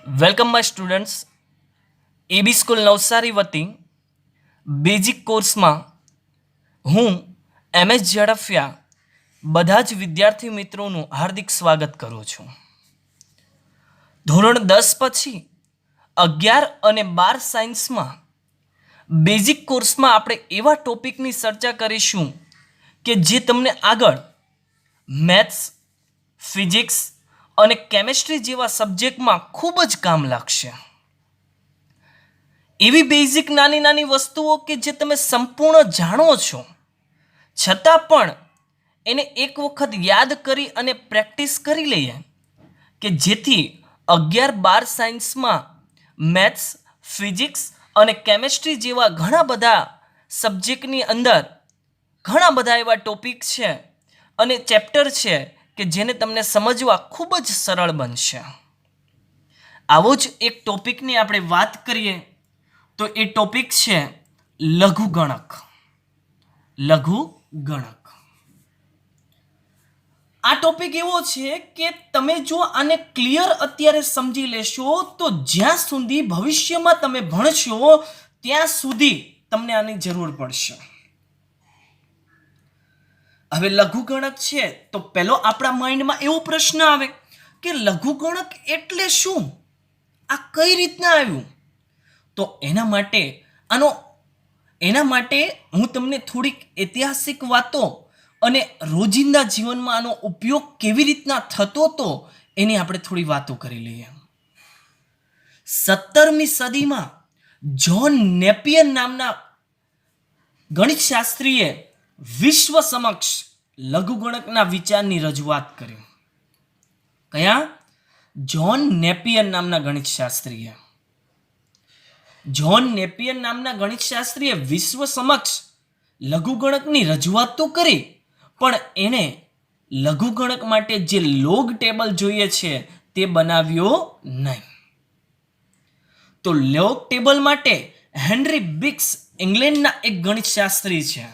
Welcome my students. A B school Navsari વતી basic કોર્સમાં હું એમએસ ઝડફિયા બધા જ વિદ્યાર્થી મિત્રોનું હાર્દિક સ્વાગત કરું છું. ધોરણ 10 પછી 11 અને 12 સાયન્સમાં બેઝિક કોર્સમાં આપણે એવા ટોપિકની ચર્ચા કરીશું કે જે તમને આગળ મેથ્સ, ફિઝિક્સ અને કેમેસ્ટ્રી જેવા સબ્જેક્ટમાં ખૂબ જ કામ લાગશે. એવી બેઝિક નાની નાની વસ્તુઓ કે જે તમે સંપૂર્ણ જાણો છો છતાં પણ એને એક વખત યાદ કરી અને પ્રેક્ટિસ કરી લઈએ કે જેથી 11-12 સાયન્સમાં મેથ્સ, ફિઝિક્સ અને કેમેસ્ટ્રી જેવા ઘણા બધા સબ્જેક્ટની અંદર ઘણા બધા એવા ટોપિક છે અને ચેપ્ટર છે કે જેને તમને સમજવા ખૂબ જ સરળ બનશે. આવો જ એક ટોપિકની આપણે વાત કરીએ તો એ ટોપિક છે લઘુગણક. લઘુગણક આ ટોપિક એવો છે કે તમે જો આને ક્લિયર અત્યારે સમજી લેશો તો જ્યાં સુધી ભવિષ્યમાં તમે ભણશો ત્યાં સુધી તમને આની જરૂર પડશે. હવે લઘુગણક છે તો પહેલો આપણા માઇન્ડમાં એવો પ્રશ્ન આવે કે લઘુગણક એટલે શું, આ કઈ રીતના આવ્યું? તો એના માટે હું તમને થોડીક ઐતિહાસિક વાતો અને રોજિંદા જીવનમાં આનો ઉપયોગ કેવી રીતના થતો હતો એની આપણે થોડી વાતો કરી લઈએ. 17મી સદીમાં જ્હોન નેપિયર નામના ગણિતશાસ્ત્રીએ વિશ્વ સમક્ષ લઘુગણકના વિચારની રજૂઆત કરી. કયા? જ્હોન નેપિયર નામના ગણિતશાસ્ત્રીએ. જ્હોન નેપિયર નામના ગણિતશાસ્ત્રીએ વિશ્વ સમક્ષ લઘુગણકની રજૂઆત તો કરી પણ એણે લઘુગણક માટે જે લોગ ટેબલ જોઈએ છે તે બનાવ્યો નહીં. તો લોગ ટેબલ માટે હેનરી બિક્સ ઇંગ્લેન્ડના એક ગણિતશાસ્ત્રી છે,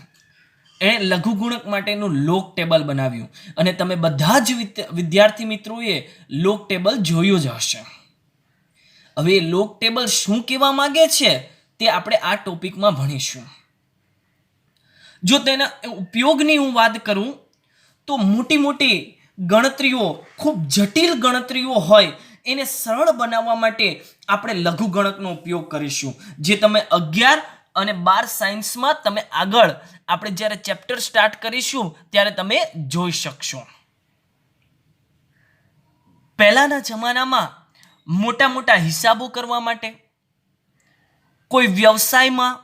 એણે લઘુગણક માટેનું લોગ ટેબલ બનાવ્યું અને તમે બધા જ વિદ્યાર્થી મિત્રોએ લોગ ટેબલ જોયું જ હશે. હવે લોગ ટેબલ શું કહેવા માંગે છે તે આપણે આ ટોપિકમાં ભણીશું. જો તેના ઉપયોગની હું વાત કરું તો મોટી મોટી ગણતરીઓ, ખૂબ જટિલ ગણતરીઓ હોય એને સરળ બનાવવા માટે આપણે લઘુગણકનો ઉપયોગ કરીશું, જે તમે 11 અને 12 સાયન્સમાં તમે આગળ આપણે જ્યારે ચેપ્ટર સ્ટાર્ટ કરીશું ત્યારે તમે જોઈ શકશો. પહેલાના જમાનામાં મોટા મોટા હિસાબો કરવા માટે કોઈ વ્યવસાયમાં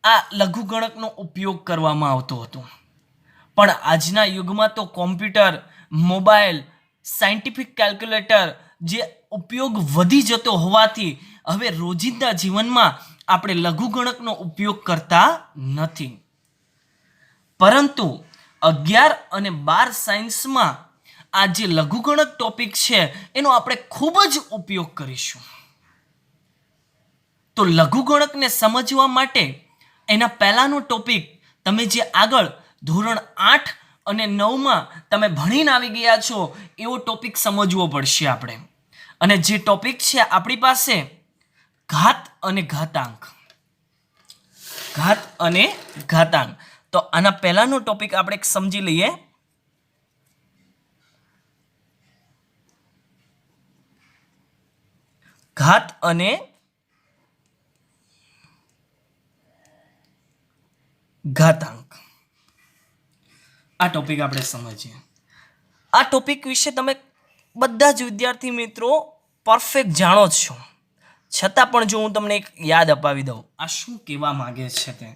આ લઘુગણકનો ઉપયોગ કરવામાં આવતો હતો. પણ આજના યુગમાં તો કોમ્પ્યુટર, મોબાઈલ, સાયન્ટિફિક કેલ્ક્યુલેટર જે ઉપયોગ વધી જતો હોવાથી હવે રોજિંદા જીવનમાં આપણે લઘુગણકનો ઉપયોગ કરતા નથી. પરંતુ 11 અને 12 સાયન્સમાં આ જે લઘુગણક ટોપિક છે એનો આપણે ખૂબ જ ઉપયોગ કરીશું. તો લઘુગણકને સમજવા માટે એના પહેલાનો ટોપિક તમે જે આગળ ધોરણ 8 અને 9માં તમે ભણીને આવી ગયા છો એવો ટોપિક સમજવો પડશે આપણે. અને જે ટોપિક છે આપણી પાસે ઘાત અને ઘાતાંક. ઘાત અને ઘાતાંક. તો આના પહેલાનો ટોપિક આપણે સમજી લઈએ. ઘાત અને ઘાતાંક. આ ટોપિક આપણે સમજીએ. આ ટોપિક વિશે તમે બધા જ વિદ્યાર્થી મિત્રો પરફેક્ટ જાણો જ છો, છતાં પણ જો હું તમને એક યાદ અપાવી દઉં આ શું કહેવા માંગે છે તે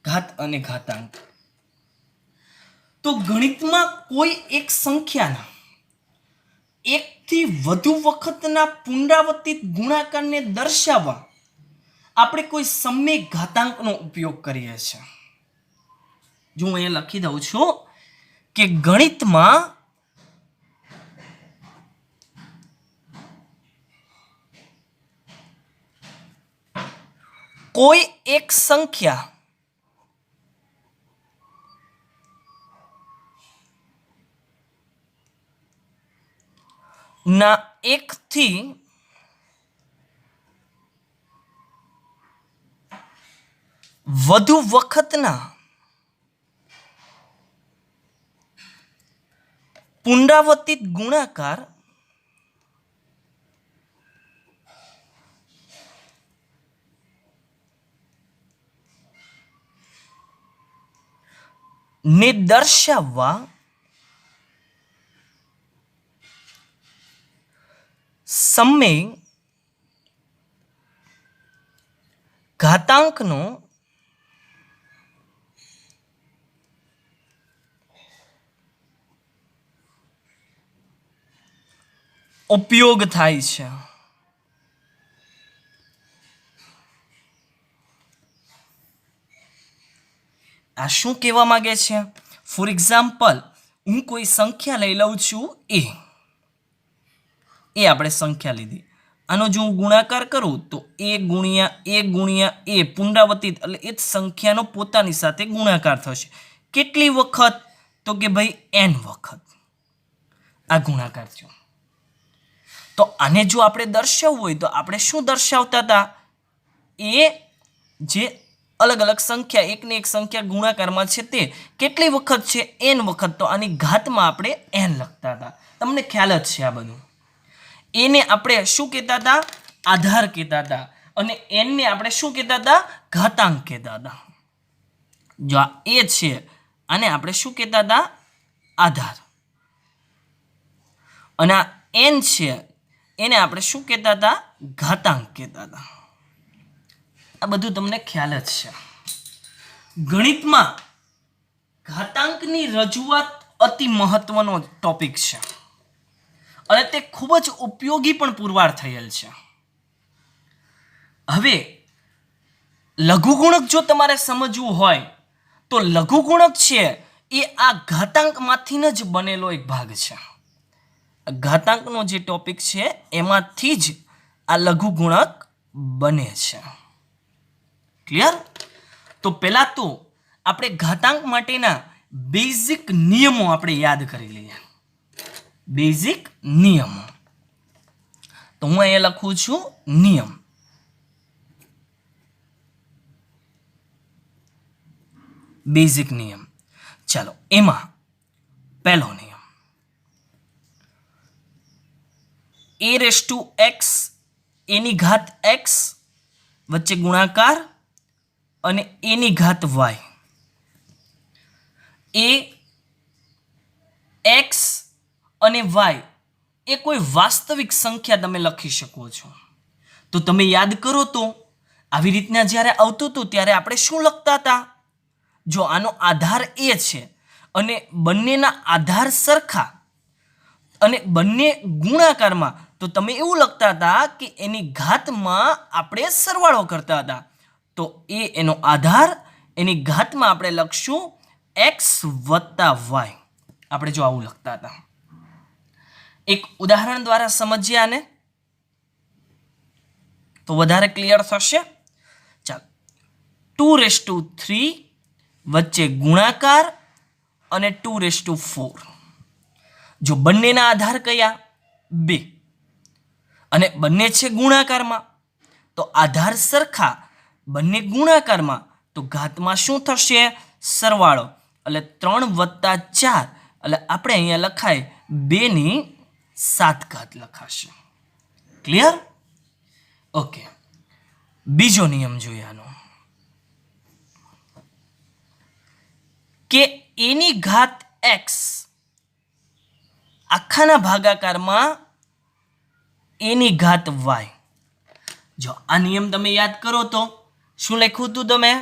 ઘાત અને ઘાતાંક. તો ગણિતમાં કોઈ એક સંખ્યાના એક એકથી વધુ વખતના પુનરાવર્તિત ગુણાકારને દર્શાવવા આપણે કોઈ સમય ઘાતાંકનો ઉપયોગ કરીએ છીએ. જો હું અહીંયા લખી દઉં છું કે ગણિતમાં કોઈ એક સંખ્યા ના એકથી વધુ વખતના પુનરાવર્તિત ગુણાકાર ને દર્શાવવા સમય ઘાતાંકનો ઉપયોગ થાય છે. આ શું કહેવા માંગે છે? ફોર એક્ઝામ્પલ, હું કોઈ સંખ્યા લઈ લઉં છું એ આપણે સંખ્યા લીધી. આનો જો હું ગુણાકાર કરું તો એ ગુણ્યા એ પુનરાવર્તિત, એટલે એ જ સંખ્યાનો પોતાની સાથે ગુણાકાર થશે. કેટલી વખત? તો કે ભાઈ n વખત આ ગુણાકાર થયો. તો આને જો આપણે દર્શાવવું હોય તો આપણે શું દર્શાવતા હતા? એ જે અલગ અલગ સંખ્યા, એકને એક સંખ્યા ગુણાકારમાં છે તે કેટલી વખત છે? n વખત. તો આની ઘાતમાં આપણે n લખતા હતા. તમને ખ્યાલ જ છે આ બધું. એને આપણે શું કહેતા હતા? આધાર કહેતા હતા. અને n ને આપણે શું કહેતા હતા? ઘાતાંક કહેતા હતા. જો આ એ છે, આને આપણે શું કહેતા હતા? આધાર. અને આ n છે, એને આપણે શું કહેતા હતા? ઘાતાંક કહેતા હતા. આ બધું તમને ખ્યાલ જ છે. ગણિતમાં ઘાતાંકની રજૂઆત અતિ મહત્વનો ટોપિક છે અને તે ખૂબ જ ઉપયોગી પણ પુરવાર થયેલ છે. હવે લઘુગુણક જો તમારે સમજવું હોય તો લઘુગુણક છે એ આ ઘાતાંકમાંથી જ બનેલો એક ભાગ છે. ઘાતાંકનો જે ટોપિક છે એમાંથી જ આ લઘુગુણક બને છે. ક્લિયર? તો પહેલા તો આપણે ઘાતાંક માટેના બેઝિક નિયમો આપણે યાદ કરી લઈએ. બેઝિક નિયમો. તો હું અહીંયા લખું છું નિયમ. બેઝિક નિયમ. ચાલો, એમાં પહેલો નિયમ a⁻x એની ઘાત x વચ્ચે ગુણાકાર અને એની ઘાત y. એ x અને y એ કોઈ વાસ્તવિક સંખ્યા તમે લખી શકો છો. તો તમે યાદ કરો તો આવી રીતના જ્યારે આવતું હતું ત્યારે આપણે શું લખતા હતા? જો આનો આધાર એ છે અને બંનેના આધાર સરખા અને બંને ગુણાકારમાં, તો તમે એવું લખતા હતા કે એની ઘાતમાં આપણે સરવાળો કરતા હતા. તો એ એનો આધાર, એની ઘાતમાં આપણે લખશું x + y. આપણે જો આવું લખતા હતા. એક ઉદાહરણ દ્વારા સમજીએ આને તો વધારે ક્લિયર થશે. ચાલો, 2⁻³ વચ્ચે ગુણાકાર અને 2⁻4. જો બંનેના આધાર કયા? 2 અને બંને છે ગુણાકારમાં, તો આધાર સરખા, બંને ગુણાકારમાં, તો ઘાતમાં શું થશે? સરવાળો. એટલે 3 + 4, એટલે આપણે અહીંયા લખાય 2⁷ લખાશે. ક્લિયર? ઓકે. બીજો નિયમ જોઈએ આનો કે એની ઘાત x આખાના ભાગાકારમાં એની ઘાત y. જો આ નિયમ તમે યાદ કરો તો શું લખ્યું હતું તમે?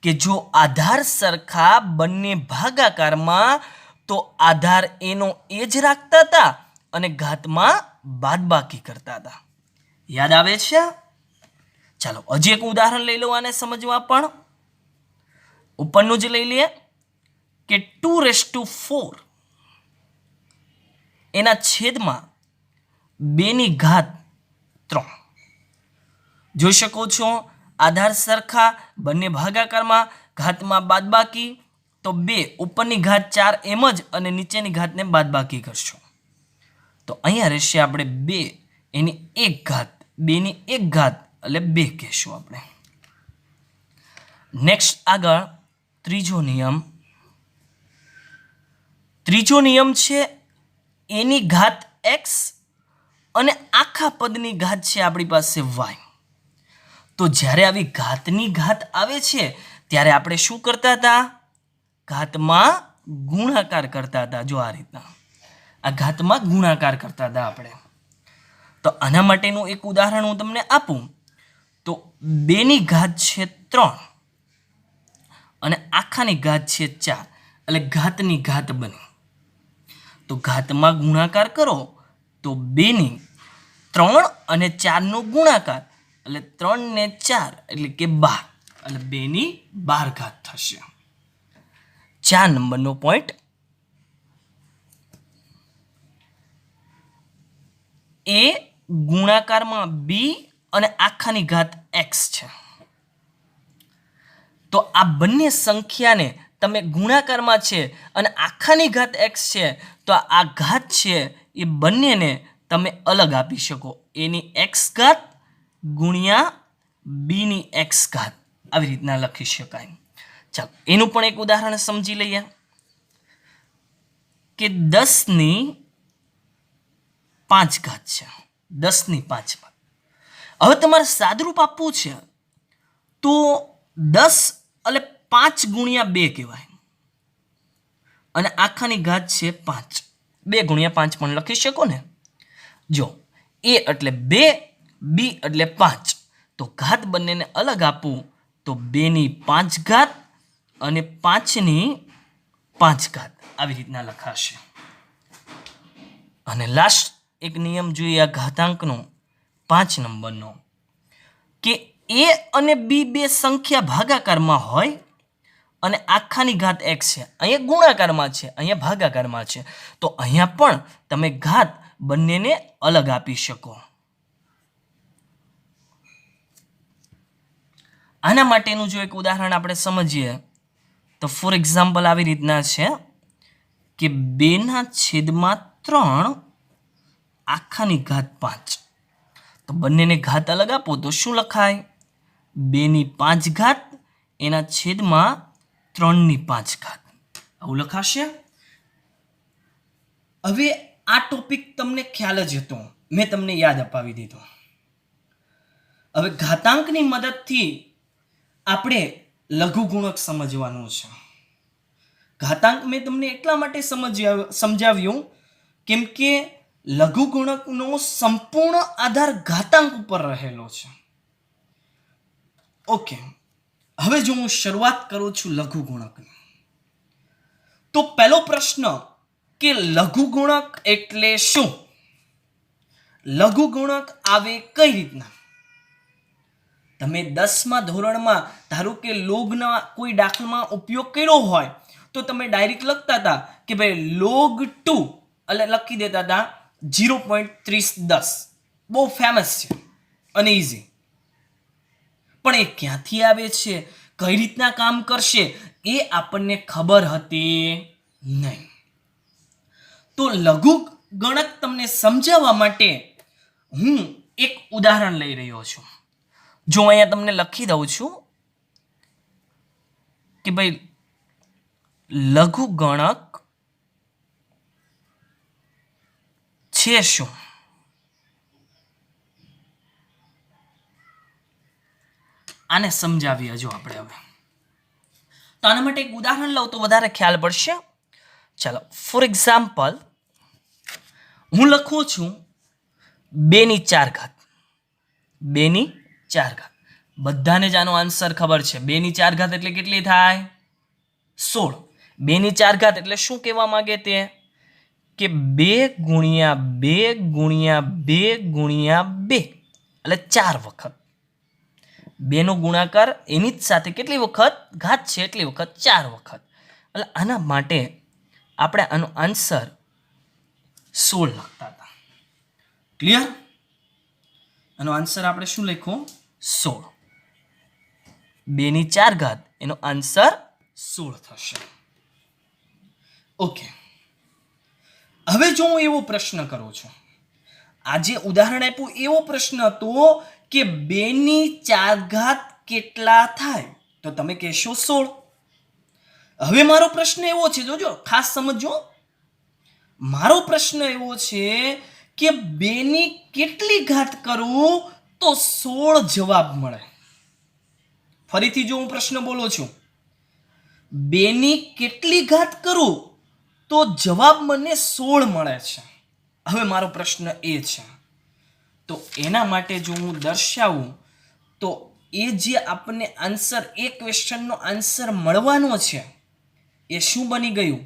કે જો આધાર સરખા બંને ભાગાકારમાં, તો આધાર એનો એ જ રાખતા હતા અને ઘાતમાં બાદબાકી કરતા હતા. યાદ આવે છે? ચાલો હજી એક ઉદાહરણ લઈ લો આને સમજવા. પણ ઉપરનું જ લઈ લઈએ કે 2⁴ એના છેદમાં 2⁻3. જોઈ શકો છો આધાર સરખા, બંને ભાગાકારમાં, ઘાતમાં બાદબાકી. તો 2 ઉપરની ઘાત 4 એમ જ અને નીચેની ઘાતને બાદબાકી કરશો તો અહીંયા રહેશે આપણે 2 એની 1 ઘાત, 2ની 1 ઘાત એટલે 2 કહેશું આપણે. નેક્સ્ટ આગળ ત્રીજો નિયમ છે એની ઘાત x અને આખા પદની ઘાત છે આપણી પાસે y. તો જ્યારે આવી ઘાતની ઘાત આવે છે ત્યારે આપણે શું કરતા હતા? ઘાતમાં ગુણાકાર કરતા હતા. જો આ રીતના આ ઘાતમાં ગુણાકાર કરતા હતા આપણે. તો આના માટેનું એક ઉદાહરણ હું તમને આપું તો 2ની ઘાત છે 3 અને આખાની ઘાત છે 4 એટલે ઘાતની ઘાત બની. તો ઘાતમાં ગુણાકાર કરો તો 2ની 3 અને 4નો ગુણાકાર એટલે 3 ને 4 એટલે કે 12 એટલે 2ની 12 ઘાત થશે. 4 નંબરનો પોઈન્ટ. એ ગુણાકારમાં b અને આખાની ઘાત x છે. તો આ બંને સંખ્યાને તમે ગુણાકારમાં છે અને આખાની ઘાત x છે તો આ ઘાત છે એ બંનેને તમે અલગ આપી શકો. એની x ઘાત ગુણ્યા bની x ઘાત આવી રીતના લખી શકાય. ચાલો એનું પણ એક ઉદાહરણ સમજી લઈએ કે 10ની 5 ઘાત છે. 10ની 5 ઘાત. હવે તમારે સાદુરૂપ આપવું છે તો 10 એટલે 5 ગુણ્યા 2 કહેવાય અને આખાની ઘાત છે 5. 2 ગુણ્યા 5 પણ લખી શકો ને. જો a એટલે 2, b એટલે 5. તો ઘાત બંનેને અલગ આપું તો 2ની 5 ઘાત અને 5ની 5 ઘાત આવી રીતના લખાશે. અને લાસ્ટ એક નિયમ જોઈએ આ ઘાતાંકનો 5 નંબરનો કે a અને b બે સંખ્યા ભાગાકારમાં હોય અને આખાની ઘાત x છે. અહીંયા ગુણાકારમાં છે, અહીંયા ભાગાકારમાં છે. તો અહીંયા પણ તમે ઘાત બંનેને અલગ આપી શકો. આના માટેનું જો એક ઉદાહરણ આપણે સમજીએ તો ફોર એક્ઝામ્પલ આવી રીતના છે કે 2/3 આખાની ઘાત 5. તો બંનેને ઘાત અલગ આપો તો શું લખાય? 2ની 5 ઘાત એના છેદમાં 3ની 5 ઘાત આવું લખાશે. હવે આ ટોપિક તમને ખ્યાલ જ હતો, મેં તમને યાદ અપાવી દીધો. હવે ઘાતાંકની મદદથી આપણે લઘુગુણક સમજવાનું છે. ઘાતાંક મેં તમને એટલા માટે સમજાવ્યું કેમ કે લઘુગુણકનો સંપૂર્ણ આધાર ઘાતાંક ઉપર રહેલો છે. ઓકે, હવે જો હું શરૂઆત કરું છું લઘુગુણકની તો પહેલો પ્રશ્ન કે લઘુગુણક એટલે શું? લઘુગુણક આવે કઈ રીતના? તમે 10મા ધોરણમાં ધારો કે લોગના કોઈ દાખલામાં ઉપયોગ કર્યો હોય તો તમે ડાયરેક્ટ લખતા હતા કે ભાઈ log 2 એટલે લખી દેતા હતા 0.3010. બહુ ફેમસ છે અને ઇઝી. પણ એ ક્યાંથી આવે છે, કઈ રીતના કામ કરશે એ આપણને ખબર હતી નહીં. તો લઘુગણક તમને સમજાવવા માટે હું એક ઉદાહરણ લઈ રહ્યો છું. જો અહીંયા તમને લખી દઉં છું કે ભાઈ લઘુગણક છે શું? આને સમજાવીએ જો આપણે હવે. તો આના માટે એક ઉદાહરણ લઉં તો વધારે ખ્યાલ પડશે. ચાલો ફોર એક્ઝામ્પલ હું લખું છું 2ની 4 ઘાત. 2ની 4 ઘાત. બધાને જ આનો આન્સર ખબર છે. 2ની 4 ઘાત એટલે કેટલી થાય? 16. 2ની 4 ઘાત એટલે શું કહેવા માંગે તે કે 2 ગુણ્યા 2 ગુણ્યા 2 ગુણ્યા 2 એટલે 4 વખત. 2 નો ગુણાકાર એની જ સાથે કેટલી વખત ઘાત છે એટલી વખત 4 વખત. એટલે આના માટે આપણે આનો આન્સર 16 લખતા હતા. ક્લિયર? આનો આન્સર આપણે શું લખ્યું? 16. 2 ની 4 ઘાત એનો આન્સર 16 થશે. ઓકે, હવે જો હું એવો પ્રશ્ન કરું છું, આજે ઉદાહરણ આપ્યું એવો પ્રશ્ન હતો કે 2 ની 4 ઘાત કેટલા થાય? તો તમે કહેશો 16. હવે મારો પ્રશ્ન એવો છે, જોજો ખાસ સમજો, મારો પ્રશ્ન એવો છે કે 2 ની કેટલી ઘાત કરું તો 16 જવાબ મળે. ફરીથી જો હું પ્રશ્ન બોલું છું, 2 ની કેટલી ઘાત કરું તો જવાબ મને 16 મળે છે. હવે મારો પ્રશ્ન એ છે, તો એના માટે જો હું દર્શાવું તો એ જે આપણને આન્સર, એ ક્વેશ્ચનનો આન્સર મળવાનો છે એ શું બની ગયું?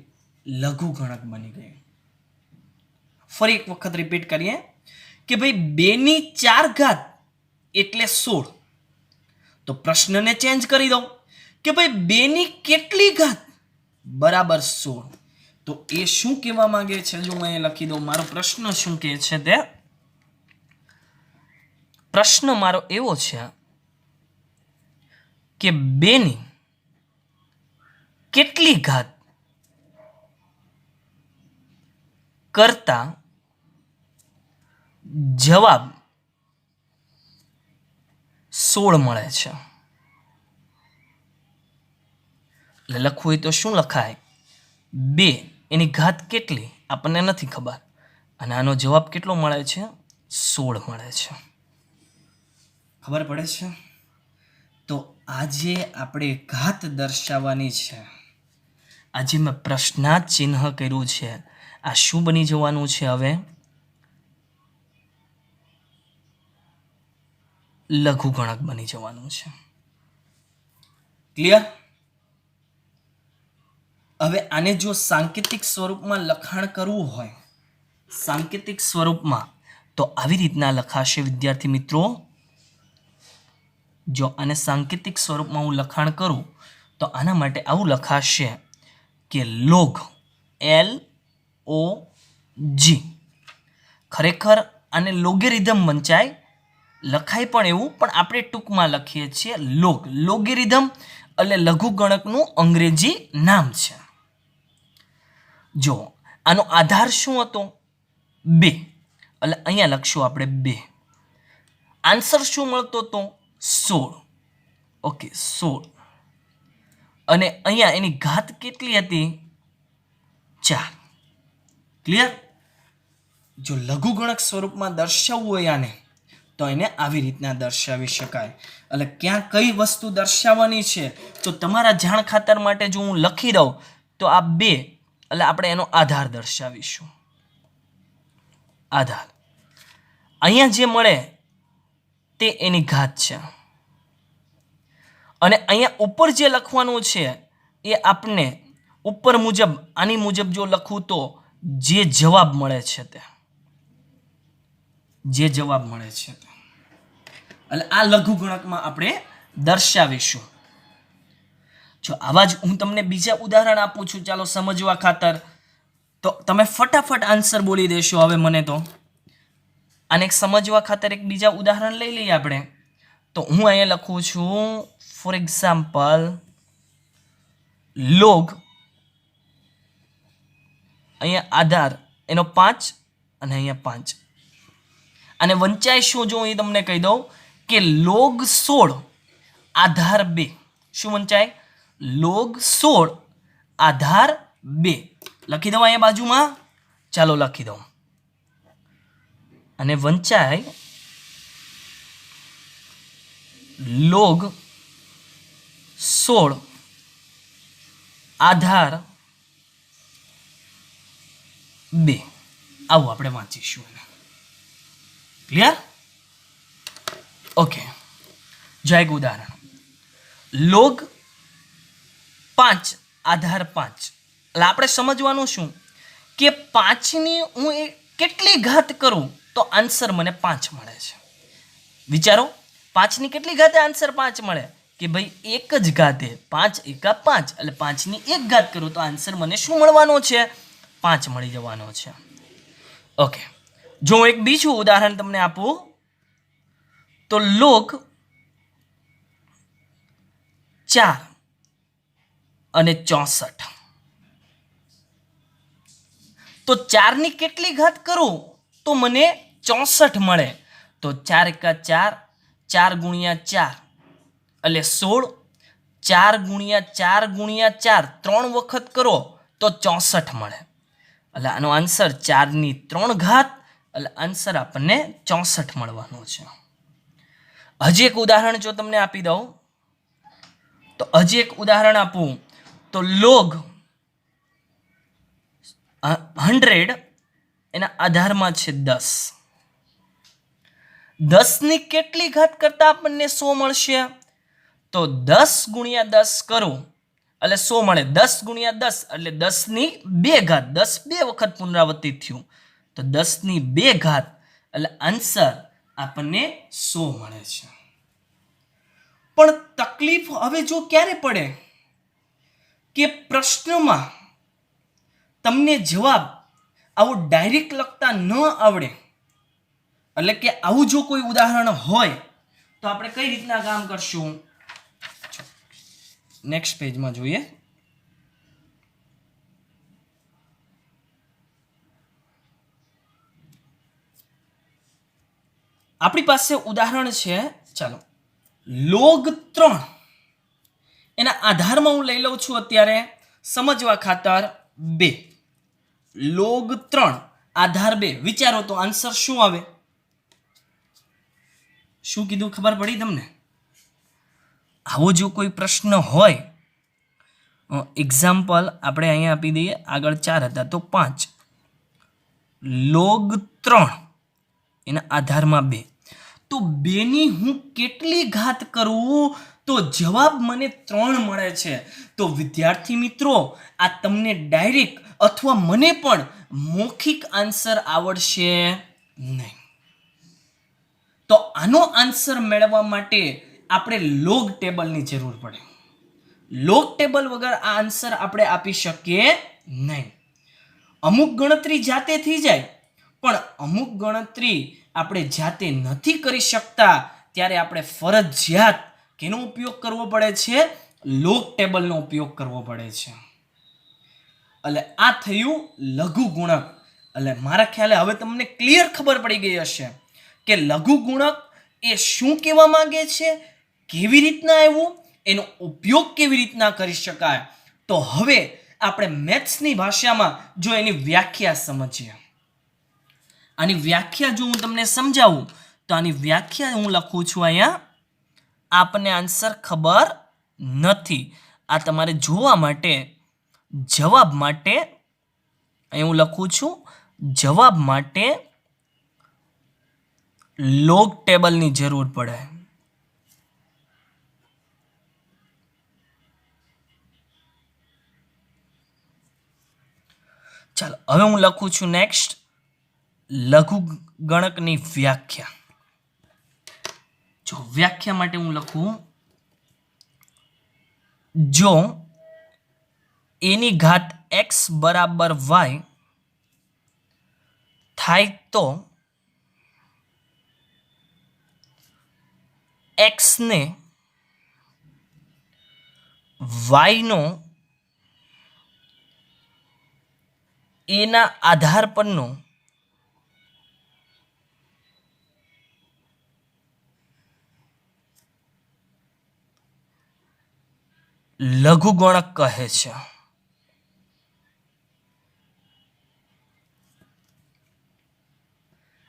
લઘુગણક બની ગયું. ફરી એક વખત રિપીટ કરીએ કે ભાઈ 2 ની 4 ઘાત એટલે 16. તો પ્રશ્નને ચેન્જ કરી દઉં કે ભાઈ 2 ની કેટલી ઘાત બરાબર 16. તો એ શું કહેવા માંગે છે? જો હું અહીં લખી દઉં, મારો પ્રશ્ન શું કહે છે તે. પ્રશ્ન મારો એવો છે કે 2 ની કેટલી ઘાત કરતા જવાબ 16 મળે છે. એટલે લખવું હોય તો શું લખાય? 2 એની ઘાત કેટલી આપણને નથી ખબર, અને આનો જવાબ કેટલો મળે છે? 16 મળે છે. ખબર પડે છે? તો આજે આપણે ઘાત દર્શાવવાની છે. આજે મેં પ્રશ્નાર્થ ચિહ્ન કર્યું છે. આ શું બની જવાનું છે? હવે લઘુગણક બની જવાનું છે. ક્લિયર? હવે આને જો સાંકેતિક સ્વરૂપમાં લખાણ કરવું હોય, સાંકેતિક સ્વરૂપમાં, તો આવી રીતના લખાશે વિદ્યાર્થી મિત્રો. જો આને સાંકેતિક સ્વરૂપમાં હું લખાણ કરું તો આના માટે આવું લખાશે કે લોગ, LOG. ખરેખર આને લોગેરિધમ વંચાય, લખાય પણ એવું, પણ આપણે ટૂંકમાં લખીએ છીએ લોગ. લોગેરિધમ એટલે લઘુગણકનું અંગ્રેજી નામ છે. જો આનો આધાર શું હતો? 2. એટલે અહીંયા લખશું આપણે 2. આન્સર શું મળતો હતો? 16. ઓકે, 16. અને અહીંયા એની ઘાત કેટલી હતી? 4. ક્લિયર? જો લઘુગણક સ્વરૂપમાં દર્શાવવું હોય આને, તો એને આવી રીતના દર્શાવી શકાય. એટલે ક્યાં કઈ વસ્તુ દર્શાવવાની છે તો તમારા જાણ ખાતર માટે જો હું લખી દઉં તો આ 2 એટલે આપણે એનો આધાર દર્શાવીશું. આધાર અહીંયા જે મળે તે એની ઘાત છે, અને અહીંયા ઉપર જે લખવાનું છે એ આપણે ઉપર મુજબ, આની મુજબ જો લખું તો જે જવાબ મળે છે તે, જે જવાબ મળે છે તે, એટલે આ લઘુગણકમાં આપણે દર્શાવીશું. જો આવા જ હું તમને બીજા ઉદાહરણ આપું છું, ચાલો સમજવા ખાતર, તો તમે ફટાફટ આન્સર બોલી દેશો. હવે મને તો આને સમજવા ખાતર એક બીજા ઉદાહરણ લઈ લઈએ આપણે. તો હું અહીંયા લખું છું ફોર એક્ઝામ્પલ લોગ, અહીંયા આધાર એનો 5 અને અહીંયા 5. અને વંચાય શું જો હું તમને કહી દઉં કે લોગ 16 આધાર 2. શું વંચાય? લોગ 16 આધાર 2. લખી દઉં અહીંયા બાજુમાં, ચાલો લખી દઉં. અને વંચાય લોગ 16 આધાર 2. આવું આપણે વાંચીશું. ક્લિયર? ઓકે, જો એક ઉદાહરણ, લોગ 5 આધાર 5. એટલે આપણે સમજવાનું શું કે 5ની હું કેટલી ઘાત કરું તો આન્સર મને 5 મળે છે. વિચારો, 5ની કેટલી ઘાતે આન્સર 5 મળે? કે ભાઈ એક જ ઘાતે 5 એકા 5 એટલે 5ની 1 ઘાત કરું તો આન્સર મને શું મળવાનો છે? 5 મળી જવાનો છે. ઓકે, જો હું એક બીજું ઉદાહરણ તમને આપું તો log 4 અને 64. તો 4ની કેટલી ઘાત કરું તો મને 64 મળે? તો 4 એકા 4, 4 ગુણ્યા 4 એટલે 16, 4 ગુણ્યા 4 ગુણ્યા 4 3 વખત કરો તો 64 મળે. એટલે આનો આન્સર 4ની 3 ઘાત એટલે આન્સર આપણને 64 મળવાનો છે. હજી એક ઉદાહરણ જો તમને આપી દઉં તો હજી એક ઉદાહરણ આપું તો log 100 એના આધારમાં છે 10. 10ની કેટલી ઘાત કરતા આપણને 100 મળશે? તો 10 ગુણ્યા 10 કરું એટલે 100 મળે. 10 ગુણ્યા 10 એટલે 10ની 2 ઘાત, 10 2 વખત પુનરાવર્તિત થયું તો 10ની 2 ઘાત એટલે આન્સર આપણને 100 મળે છે. પણ તકલીફ હવે જો ક્યારે પડે કે પ્રશ્નમાં તમને જવાબ આવો ડાયરેક્ટ લખતા ન આવડે, એટલે કે આવું જો કોઈ ઉદાહરણ હોય તો આપણે કઈ રીતના કામ કરશું? નેક્સ્ટ પેજમાં જોઈએ. આપણી પાસે ઉદાહરણ છે, ચાલો log 3 એના આધારમાં હું લઈ લઉં છું અત્યારે સમજવા ખાતર 2. log 3 આધાર 2. વિચારો તો આન્સર શું આવે? શું કીધું ખબર પડી તમને? આવો જો કોઈ પ્રશ્ન હોય, એક્ઝામ્પલ આપણે અહીંયા આપી દઈએ, આગળ 4 હતા તો 5, log 3 એના આધારમાં 2. તો 2ની હું કેટલી ઘાત કરું તો જવાબ મને 3 મળે છે. તો વિદ્યાર્થી મિત્રો, આ તમને ડાયરેક્ટ અથવા મને પણ મૌખિક આન્સર આવડશે નહીં. તો આનો આન્સર મેળવવા માટે આપણે લોગ ટેબલની જરૂર પડે. લોગ ટેબલ વગર આ આન્સર આપણે આપી શકીએ નહીં. અમુક ગણતરી જાતે થઈ જાય, પણ અમુક ગણતરી આપણે જાતે નથી કરી શકતા ત્યારે આપણે ફરજિયાત કેનો ઉપયોગ કરવો પડે છે? લોગ ટેબલનો ઉપયોગ કરવો પડે છે. એટલે આ થયું લઘુ ગુણક. એટલે મારા ખ્યાલે હવે તમને ક્લિયર ખબર પડી ગઈ હશે કે લઘુ ગુણક એ શું કહેવા માંગે છે, કેવી રીતના આવ્યું, એનો ઉપયોગ કેવી રીતના કરી શકાય. તો હવે આપણે મેથ્સની ભાષામાં જો એની વ્યાખ્યા સમજીએ. આની વ્યાખ્યા જો હું તમને સમજાવું તો આની વ્યાખ્યા હું લખું છું અહીંયા. આપને આન્સર ખબર નથી, આ તમારે જોવા માટે, જવાબ માટે અહીં હું લખું છું, જવાબ માટે લોગ ટેબલની જરૂર પડે. ચાલો હવે હું લખું છું નેક્સ્ટ લઘુ ગણકની વ્યાખ્યા. જો વ્યાખ્યા માટે હું લખું, જો એની ઘાત x બરાબર y થાય તો x ને y નો એના આધાર પરનો લઘુગણક કહે છે.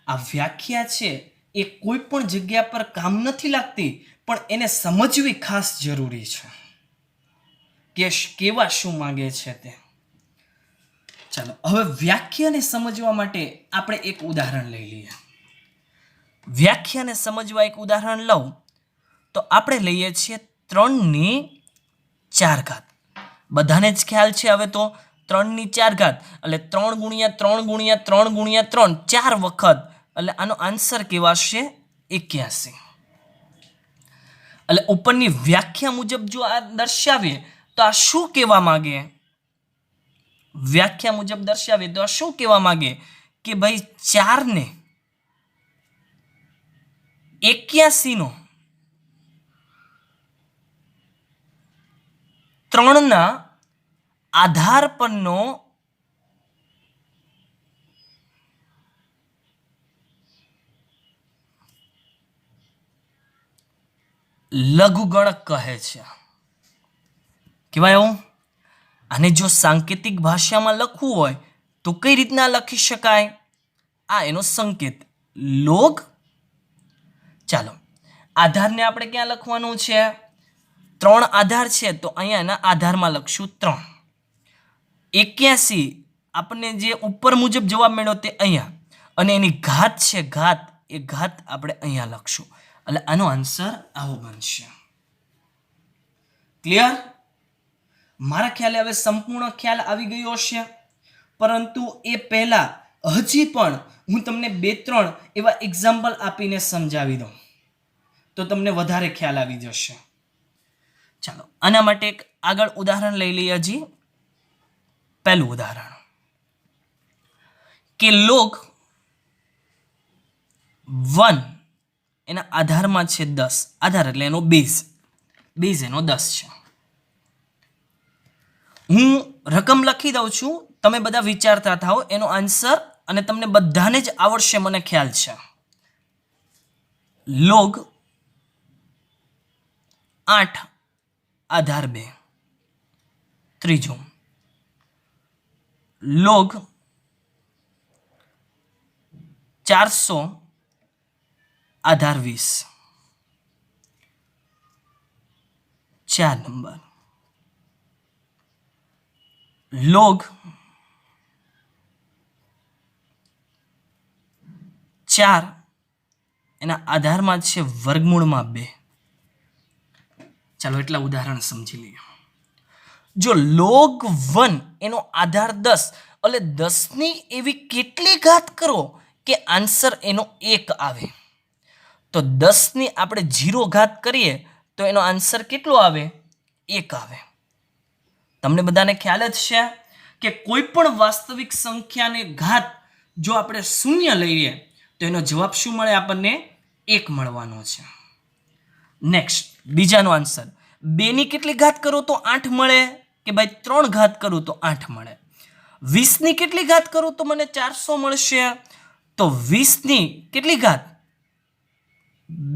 આ વ્યાખ્યા છે એ કોઈ પણ જગ્યા પર કામ નથી લાગતી, પણ એને સમજવી ખાસ જરૂરી છે કે કેવા શું માંગે છે તે. ચાલો હવે વ્યાખ્યાને સમજવા માટે આપણે એક ઉદાહરણ લઈ લઈએ. વ્યાખ્યાને સમજવા એક ઉદાહરણ લઉં તો આપણે લઈએ છીએ 3 ની 4 ઘાત. બધાને જ ખ્યાલ છે હવે તો 3 ની 4 ઘાત એટલે 3 ગુણ્યા 3 ગુણ્યા 3 ગુણ્યા 3 4 વખત, એટલે આનો આન્સર કહેવાશે 81. એટલે ઉપરની વ્યાખ્યા મુજબ જો આ દર્શાવીએ તો આ શું કહેવા માંગે? વ્યાખ્યા મુજબ દર્શાવીએ તો આ શું કહેવા માંગે કે ભાઈ 4 ને 81 નો 3 ના આધાર પરનો લઘુગણક કહે છે. કહેવાય એવું. આને જો સાંકેતિક ભાષામાં લખવું હોય તો કઈ રીતના લખી શકાય? આ એનો સંકેત લોગ. ચાલો, આધારને આપણે ક્યાં લખવાનું છે? 3 આધાર છે તો અહીંયા એના આધારમાં લખશું 3. 81 આપણને જે ઉપર મુજબ જવાબ મળ્યો તે અહીંયા, અને એની ઘાત છે ઘાત, એ ઘાત આપણે અહીંયા લખશું. એટલે આનો આન્સર આવો બનશે. ક્લિયર? મારા ખ્યાલે હવે સંપૂર્ણ ખ્યાલ આવી ગયો હશે, પરંતુ એ પહેલા હજી પણ હું તમને 2-3 એવા એક્ઝામ્પલ આપીને સમજાવી દઉં તો તમને વધારે ખ્યાલ આવી જશે. ચાલો, આના માટે એક આગળ ઉદાહરણ લઈ લઈએ. હજી પહેલું ઉદાહરણ કે લોગ 1 એના આધારમાં છે 10. આધાર એટલે એનો બેઝ એનો 10 છે. હું રકમ લખી દઉં છું, તમે બધા વિચારતા થાઓ એનો આન્સર, અને તમને બધાને જ આવડશે મને ખ્યાલ છે. લોગ 8 આધાર 2. ત્રીજું લોગ 400 આધાર 20. 4 નંબર લોગ 4 એના આધારમાં છે વર્ગમૂળમાં 2. ચાલો એટલા ઉદાહરણ સમજી લઈએ. જો લોગ 1 એનો આધાર 10, એટલે 10ની એવી કેટલી ઘાત કરો કે આન્સર એનો 1 આવે. તો 10ની આપણે 0 ઘાત કરીએ તો એનો આન્સર કેટલો આવે? 1 આવે. તમને બધાને ખ્યાલ જ છે કે કોઈ પણ વાસ્તવિક સંખ્યાને ઘાત જો આપણે 0 લઈએ તો એનો જવાબ શું મળે? આપણને 1 મળવાનો છે. નેક્સ્ટ, બીજાનો આન્સર 2ની કેટલી ઘાત કરો તો 8 મળે? કે ભાઈ 3 ઘાત કરું તો 8 મળે. 20ની કેટલી ઘાત કરું તો મને 400 મળશે? તો 20ની કેટલી ઘાત?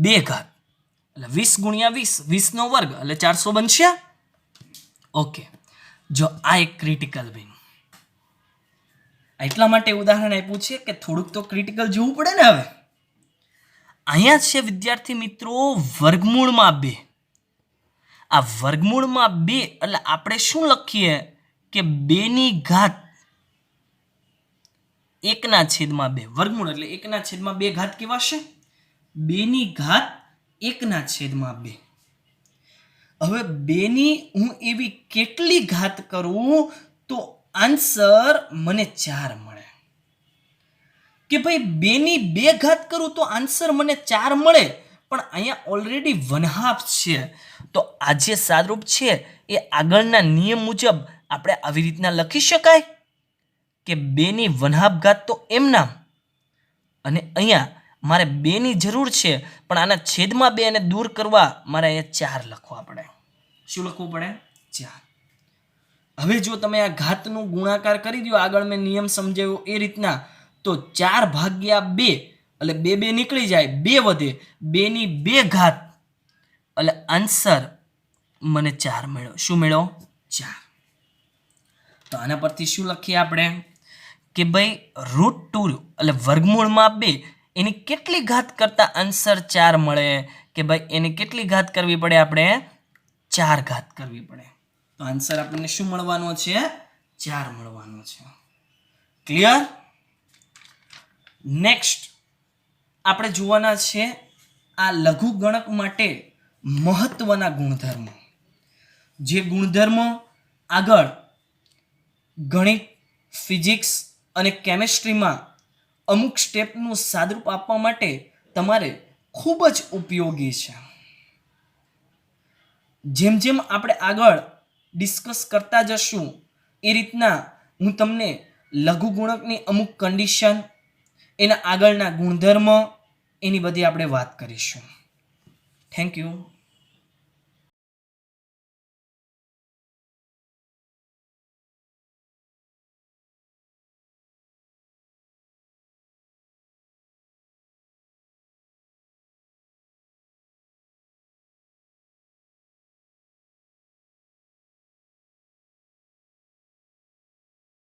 2 ઘાત, એટલે 20 ગુણ્યા 20, 20 નો વર્ગ એટલે 400 બનશે. ઓકે, જો આ એક ક્રિટિકલ બન્યું. એટલા માટે ઉદાહરણ આપ્યું છે કે થોડુંક તો ક્રિટિકલ જોવું પડે ને. હવે અહીંયા છે વિદ્યાર્થી મિત્રો વર્ગમૂળમાં 2. આ વર્ગમૂળમાં 2 એટલે આપણે શું લખીએ કે 2ની ઘાત 1/2. વર્ગમૂળ એટલે 1/2 ઘાત કહેવાશે. 2ની ઘાત 1/2. હવે 2ની હું એવી કેટલી ઘાત કરું તો આન્સર મને 4 મળે? કે ભાઈ 2ની 2 ઘાત કરું તો આન્સર મને 4 મળે, પણ અહીંયા ઓલરેડી 1/2 છે. તો આ જે સાદરૂપ છે એ આગળના નિયમ મુજબ આપણે આવી રીતના લખી શકાય કે 2ની 1/2 ઘાત તો એમ નામ, અને અહીંયા મારે 2ની જરૂર છે પણ આના છેદમાં 2 અને દૂર કરવા મારે અહીંયા 4 લખવા પડે. શું લખવું પડે? 4. હવે જો તમે આ ઘાતનું ગુણાકાર કરી દો, આગળ મેં નિયમ સમજાવ્યો એ રીતના, તો 4/2 એટલે 2 નીકળી જાય, 2 વધે, 2ની 2 ઘાત એટલે આન્સર મને 4 મળ્યો. શું મળ્યો? 4. તો આના પરથી શું લખીએ આપણે કે ભાઈ √2 એટલે વર્ગમૂળમાં 2 એની કેટલી ઘાત કરતા આન્સર 4 મળે? કે ભાઈ એની કેટલી ઘાત કરવી પડે? આપણે 4 ઘાત કરવી પડે. તો આન્સર આપણને શું મળવાનો છે? 4 મળવાનો છે. ક્લિયર? નેક્સ્ટ આપણે જોવાના છે આ લઘુગણક માટે મહત્વના ગુણધર્મો. જે ગુણધર્મો આગળ ગણિત, ફિઝિક્સ અને કેમેસ્ટ્રીમાં અમુક સ્ટેપનું સાદરૂપ આપવા માટે તમારે ખૂબ જ ઉપયોગી છે. જેમ જેમ આપણે આગળ ડિસ્કસ કરતા જશું એ રીતના હું તમને લઘુગુણકની અમુક કન્ડિશન, એના આગળના ગુણધર્મ, એની બધી આપણે વાત કરીશું. Thank you.